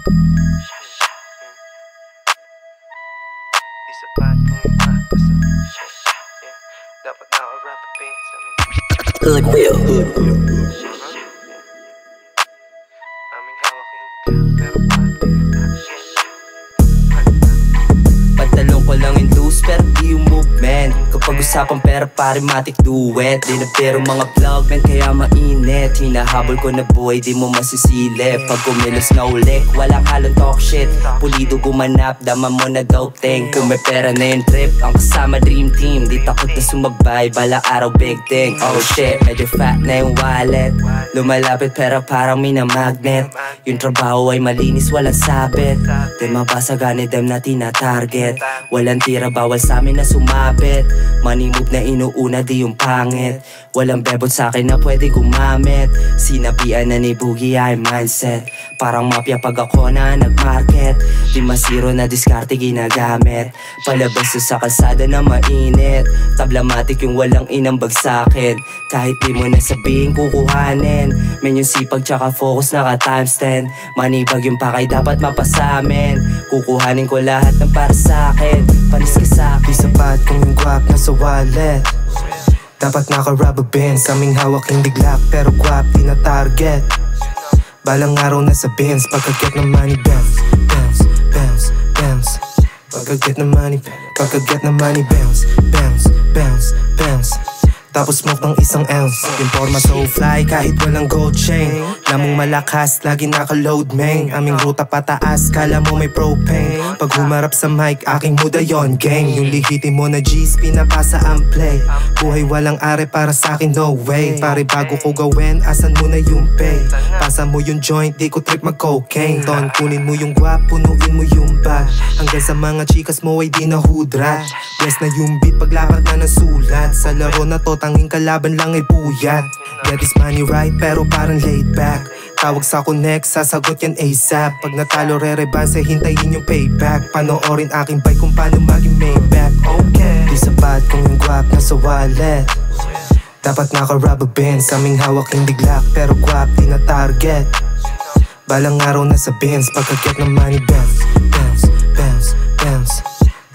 Di sapat kung yung mapasa. Dapat naka-rap pin sa aming Hoodwill. aming hawak hindi pero pati Pantalon ko lang yung loose pero di yung movement. Kapag usapang pera pare matik duet. Di na pero mga vlog man kaya mainit. Hinahabol ko na buhay di mo masisilip. Pag kumilos na ulik walang halong talk shit. Pulido gumanap dama mo na dope thing. Kung may pera na yung trip ang kasama dream team. Di takot na sumabay balang araw big thing. Oh shit medyo fat na yung wallet. Lumalapit pera parang minamagnet. Yung trabaho ay malinis walang sabit. Di mabasa ganit dem na tina-target. Walang tira bawal sa amin na sumabit. Money move na inuuna di yung pangit. Walang bebot sa akin na pwede gumamit. Sinabihan na ni Boogie ay mindset. Parang mafia pag ako na nagmarket. Di masiro na diskarte ginagamit. Palabas sa kalsada na mainit. Tablamatic yung walang inambag sa'kin. Kahit di mo na sabihin kukuhanin. Men yung sipag tsaka focus naka times 10. Manibag yung pakay dapat mapasamin. Kukuhanin ko lahat ng para sa'kin. Panis ka sa'kin. Di sapat kung yung guwap nasa wallet. Dapat naka-rubber band sa aming hawak hindi glock pero guwap di na target. Balang araw na sa bins pagkaget ng money bounce, bounce, bounce, bounce. Pagkaget ng money, pagkaget ng money bounce, bounce, bounce, bounce. Tapos smoke ng isang ounce. Yung forma so fly kahit walang gold chain. Lamong malakas, lagi naka-load main. Aming ruta pataas, kala mo may propane. Pag humarap sa mic, aking muda yon gang. Yung lihitin mo na G's, pinapasa ang play. Buhay walang are para sa'kin, no way. Pare bago ko gawin, asan mo na yung pay? Pasa mo yung joint, di ko trip mag-cocaine. Ton, kunin mo yung guwap, punuin mo yung bag. Hanggang sa mga chikas mo ay di na hudra. Bless na yung beat, paglakad na ng sulat. Sa laro na to, tanging kalaban lang ay puyat. Get this money right pero parang laid back. Tawag sa connect, sasagot yan ASAP. Pag natalo re-rebanse, hintayin yung payback. Panoorin aking bike kung paano maging Maybach. Okay. Di sapat kung yung guwap nasa wallet. Dapat naka-rubber band sa aming hawak hindi glock pero guwap di na target. Balang araw na sa bins pagkaget ng money bounce, bounce, bounce, bounce.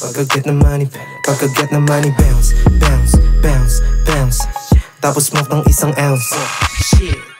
Pagkaget ng money, pagkaget ng money bounce, bounce, bounce, bounce. Tapos smoke ng isang ounce. Shit